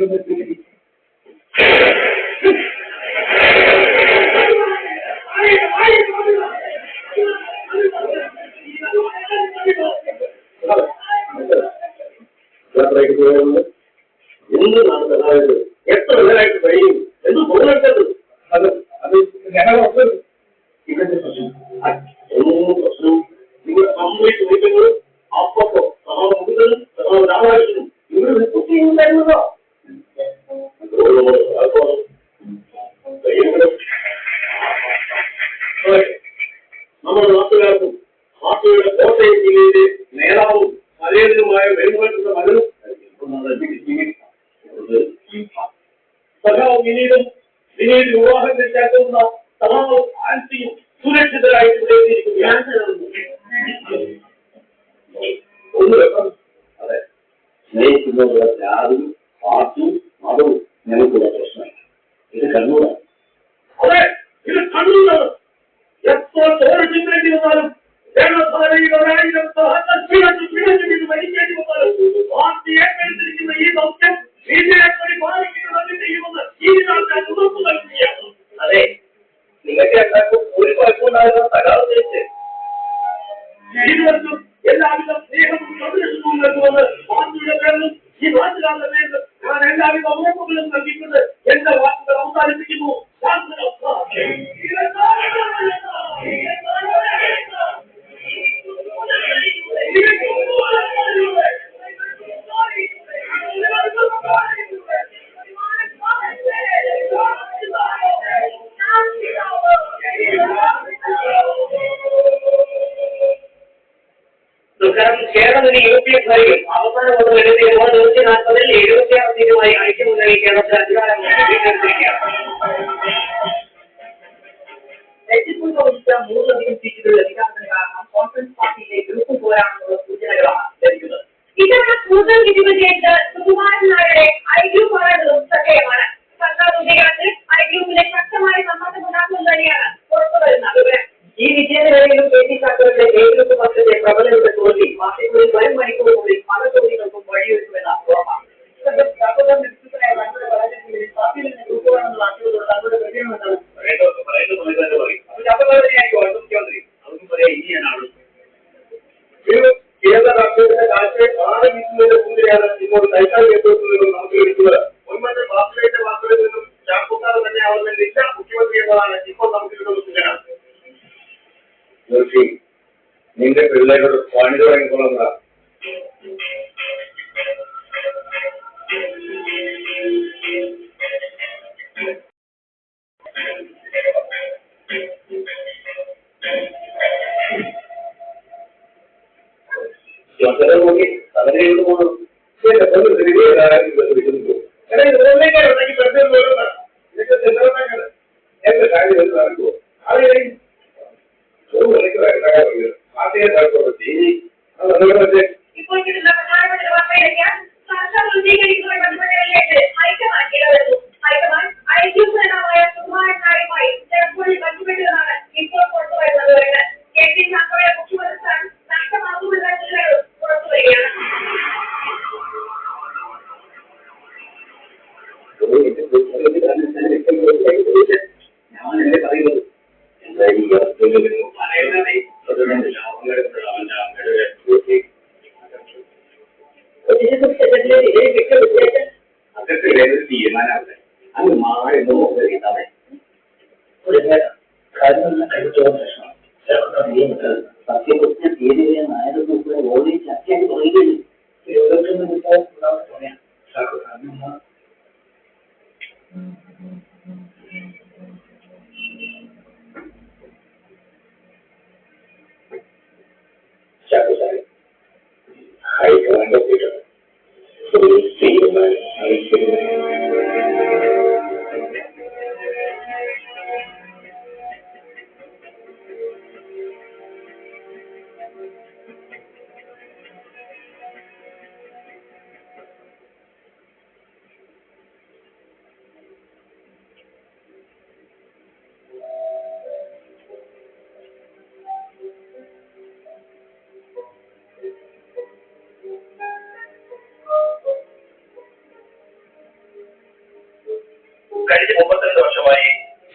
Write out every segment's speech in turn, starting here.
എന്താണ് അതായത് എത്ര നേരമായിട്ട് കഴിയും എന്ന് തോന്നേണ്ടത് അത് അത് ഞങ്ങളൊക്കെ ഇവരുടെ പ്രശ്നം ഒന്നും പ്രശ്നം നിങ്ങൾ കംപ്ലീറ്റ് നീക്കങ്ങൾ അപ്പോ മുതലും രാമാനുജനും ഇവരുടെ കുട്ടിയുണ്ടായിരുന്നതോ നമ്മുടെ നാട്ടുകാർക്കും പാർട്ടിയുടെ കോട്ടയം ജില്ലയിലെ നേതാവും പരേതനുമായ വെറുമായിട്ടുള്ള മകനും സഖാവ് വിനീതും വിനീത് വിവാഹം കഴിച്ചാക്കുന്ന സഖാവും ആൻസിയും സുരക്ഷിതരായിട്ട് അതെ സ്നേഹിക്കുന്നവരുടെ ജാതിയും പാർട്ടിയും മതവും ഞങ്ങൾക്കുള്ള പ്രശ്നമില്ല. ഇത് കണ്ണൂരാണ്. അതെ, ഇത് കണ്ണൂരാണ്. എത്ര ചോര ചിന്തേണ്ടി വന്നാലും മരിക്കേണ്ടി വന്നാലും പാർട്ടി ഏറ്റെടുത്തിരിക്കുന്ന ഈ ദൗത്യം അതെ, നിങ്ങൾക്ക് എല്ലാവർക്കും ഒരു കുഴപ്പമുണ്ടാകുന്ന സഖാവ് ജയിച്ച് ഇരുവർക്കും എല്ലാവിധ സ്നേഹവും സംരക്ഷണവും നൽകുമെന്ന് പാർട്ടിയുടെ പേരിലും ഈ നാട്ടുകാരുടെ പേരിലും ഞാൻ എല്ലാവിധ ഉറപ്പുകളും നൽകിക്കൊണ്ട് എന്റെ വാക്കുകൾ അവസാനിപ്പിക്കുന്നു. കേരളത്തിലെ യൂപിഎഫ് ഭരിക്കും. അവസാന വോട്ട് ലഭിക്കുമ്പോൾ 140-ൽ 76 സീറ്റുമായി ഐക്യമുന്നണി കേരളത്തിൽ അധികാരം ഏറ്റെടുത്തിരിക്കുകയാണ്. തെറ്റിപ്പുറത്ത 3 സീറ്റുകൾ ലഭിക്കാത്തതിന് കാരണം കോൺഗ്രസ് പാർട്ടിയിലെ ഗ്രൂപ്പ് പോരാണെന്നുള്ള സൂചനകളാണ് ലഭിക്കുന്നത്. ഇത്തവണ കൂടുതൽ വിധികൾ ചെയ്ത് സുകുമാരൻ നായരുടെ ഐ ഗ്രൂപ്പ് ആണെന്നതും ശ്രദ്ധേയമാണ്. സർക്കാർ രൂപീകരണത്തിൽ ഐ ഗ്രൂപ്പിലെ ശക്തമായ സമ്മർദ്ദം ഉണ്ടാക്കുന്നത് തന്നെയാണ് പുറത്തുവരുന്ന വിവരം. ഈ വിജയനിലയിലും കെ പി ശാസ്ത്രയുടെ എ ഗ്രൂപ്പ് പക്ഷത്തെ പ്രബലരുടെ തോൽവി പാർട്ടികളിൽ വരും മണിക്കൂറുകളിൽ പല ചോദ്യങ്ങൾക്കും വഴിയൊരുക്കുമെന്ന ഉറപ്പാണ്. പാർട്ടിയിൽ നിന്ന് ഗ്രൂപ്പുകളെന്നുള്ള ആശയത്തോട് തങ്ങളുടെ പ്രതികരണമെന്നാണ് മുഖ്യമന്ത്രി അവർക്കും പറയാം ഇനിയാണ് കേരള രാഷ്ട്രീയത്തിന്റെ കാഴ്ചയെ മാറി വീശുന്നതിന്റെ മുന്നിലാണ് ഇപ്പോൾ കൈകാര്യം ഏറ്റെടുക്കുന്നതിനും നമുക്ക് ലഭിക്കുന്നത്. മുൻപത്തെ പാർട്ടിയുടെ വാക്കുകളിൽ നിന്നും ചാർക്കുത്താർ തന്നെ ആവുന്നില്ല മുഖ്യമന്ത്രി എന്നതാണ് ഇപ്പോൾ നമുക്ക് കിട്ടുന്ന സൂചന. നിന്റെ പിള്ളേരോട് പണി തുടങ്ങിക്കൊള്ളുന്ന നോക്കി അതിനേക്ക് പോകണം. എന്റെ കാര്യം നടക്കുമോ അത് ഇപ്പോൾ കിട്ടുന്ന പ്രധാനപ്പെട്ട വാർത്തയിലേക്ക് സർക്കാർ രൂപീകരിക്കുന്ന ഗവൺമെന്റുകളിലേക്ക് ഹൈക്കമാൻഡ് ഇടപെടുന്നു. ഹൈക്കമാൻഡ് ഐ ഗ്രൂപ്പ് നേതാവായ സുകുമാരൻ നായരുമായി തെരഞ്ഞെടുപ്പിൽ ബന്ധപ്പെട്ടതെന്നാണ് ഇപ്പോൾ പുറത്തുവരുന്ന വിവരങ്ങൾ. കെ പി ശാസ്ത്രയുടെ മുഖ്യമന്ത്രി സ്ഥാനം നഷ്ടമാകുമെന്ന സൂചനകളും പുറത്തുവരികയാണ്. ഞാനല്ലേ പറയുന്നത് എന്താ ഈ തീരുമാനമാവട്ടെ അത് മാറുന്നു നോക്കിയിട്ടാണ് സത്യപ്രശ്ന തീരുവ നായകരുടെ ഓടി ചർച്ചയായി പറയുകയും ഹൈക്കമാൻഡ് കഴിഞ്ഞ 32 വർഷമായി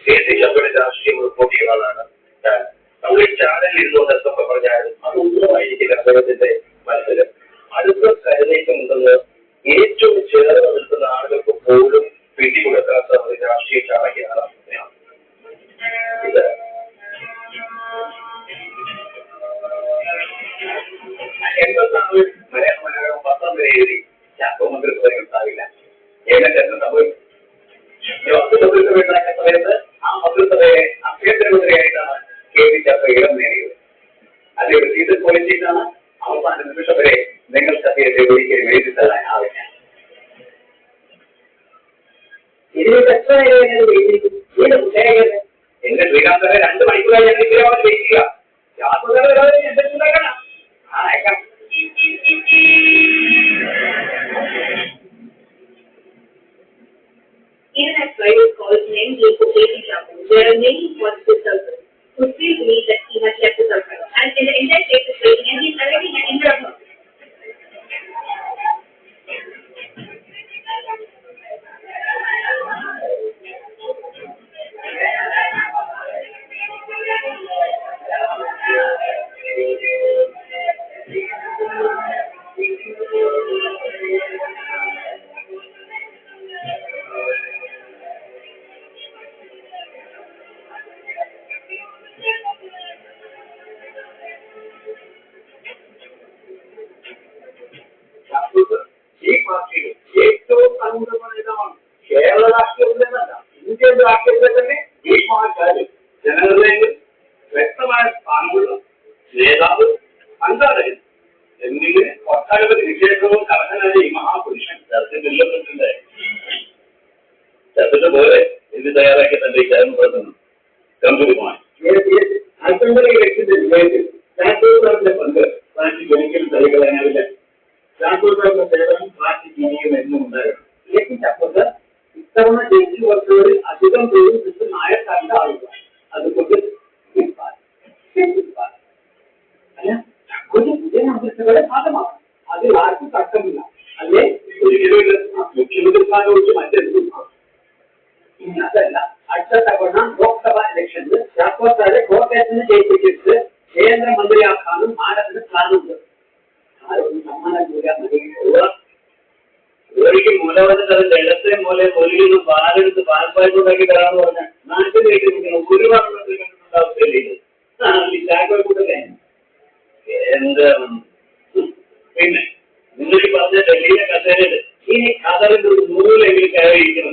ദേശീയ രാഷ്ട്രീയം റിപ്പോർട്ട് ചെയ്യുന്ന ആളാണ് ഞാൻ. നമ്മൾ ഈ ചാനലിൽ ഇരുന്നുകൊണ്ട് എന്തൊക്കെ പറഞ്ഞാലും അതൊന്നുമായിരിക്കില്ല അദ്ദേഹത്തിന്റെ മത്സരം. അടുത്ത കരുതേക്കുണ്ടെന്ന് ഏറ്റവും ചേർന്ന് നിൽക്കുന്ന ആളുകൾക്ക് പോലും പിടികൊടുക്കാത്ത ഒരു രാഷ്ട്രീയ ചാണകയാണ് ഇത്. മലയാള മനോരമ പത്രം വരെ എഴുതി ചാക്കോ മന്ത്രിസഭ ഉണ്ടാവില്ല. എന്നിട്ട് എന്ത് സംഭവിച്ചു? മന്ത്രിസഭയുണ്ടാക്കിയ സമയത്ത് ആ മന്ത്രിസഭയെ അഭ്യന്തരമന്ത്രിയായിട്ടാണ് കെ വി ചാക്കോ ഇടം നേടിയത്. അതൊരു സീസൺ പൊളിറ്റിക്സാണ്. അവസാന നിമിഷം വരെ നിങ്ങൾക്ക് അദ്ദേഹത്തെ ഒരിക്കലും എഴുതി തള്ളാൻ ആവില്ല. എന്റെ ശ്രീകാന്തനെ 2 മണിക്കൂറായി ഞാൻ ഇതിനോട് ജയിക്കുക. എന്തെങ്കിലും അയക്കാം. Even as rivals call his name, he is K.V. Chacko. There are many positive circles who still believe that he has kept his circle. And in the entire state is waiting, and he is already an introvert. ഈ പാർട്ടിയിൽ ഏറ്റവും സമുദ്രമായ നേതാവാണ്. Kerala രാഷ്ട്രീയത്തിലെന്നല്ല, Indian രാഷ്ട്രീയത്തിൽ തന്നെ ഈ party ജനങ്ങളിലേക്ക് വ്യക്തമായ സ്ഥാനമുള്ള നേതാവ്, സംഘാടകൻ എന്നിങ്ങനെ ഒട്ടനവധി വിശേഷവും കടന്നനായ ഈ മഹാപുരുഷൻ ചർച്ചയിലുണ്ടായി. ചർച്ചയ്ക്ക് പോലെ ഇത് തയ്യാറാക്കി തന്റെ ഈ ചാനൽ പ്രവർത്തനം ഗംഭീരമായി അസംബ്ലി ഇലക്ഷന്റെ വിജയത്തിൽ രാഷ്ട്രീയക്കാരന്റെ പങ്ക് പാർട്ടിക്ക് ഒരിക്കലും തള്ളിക്കളയാനാവില്ല. രാഷ്ട്രീയക്കാരുടെ സേവനം പാർട്ടിക്ക് ഇനിയും എന്നും ഉണ്ടാകണം. കെ.പി. ചാക്കോ ഇത്തവണ ജയിച്ചു വർഷങ്ങളിൽ അധികം പേരും കൃഷ്ണ നായക്കാരന്റെ ആളുകൾ. അതുകൊണ്ട് അല്ല ചാക്കോയുടെ പുതിയ മന്ത്രിസഭയുടെ ഭാഗമാണ്. അതിൽ ആർക്കും തർക്കമില്ല. അല്ലെ ഒരിക്കലും മുഖ്യമന്ത്രി സ്ഥാനം ഒഴിച്ച് മറ്റെന്തും. ഇനി അതല്ല, അടുത്ത തവണ ലോക്സഭാ ഇലക്ഷനിൽ ചാക്കോക്കാരെ കോട്ടയത്തിന് ജയിപ്പിച്ചിട്ട് കേന്ദ്രമന്ത്രിയാക്കാനും മാനത്തിന് സ്ഥാനമുണ്ട്. ആരൊന്നും സമ്മാനം കൂടാൻ ഒരിക്കൽ മൂലവന്നിട്ട് അതിന്റെ ഇടത്തെ മൂല ഒലിന്ന് പാലെടുത്ത് പാൽപ്പായത്തുണ്ടാക്കി തരാമെന്ന് പറഞ്ഞാൽ നാട്ടിലേക്ക് ഒരുപാട് കണ്ടിട്ടുണ്ടാവത്തില്ലേ ഇത്. ഈ ചാക്കോ കൂട്ടല്ലേ എന്താ. പിന്നെ നിങ്ങൾ ഈ പറഞ്ഞ ഡൽഹിയിലെ കസേരയിൽ ഇനി കഥറിന്റെ ഒരു നൂലെങ്കിലും കയറിയിരിക്കണം.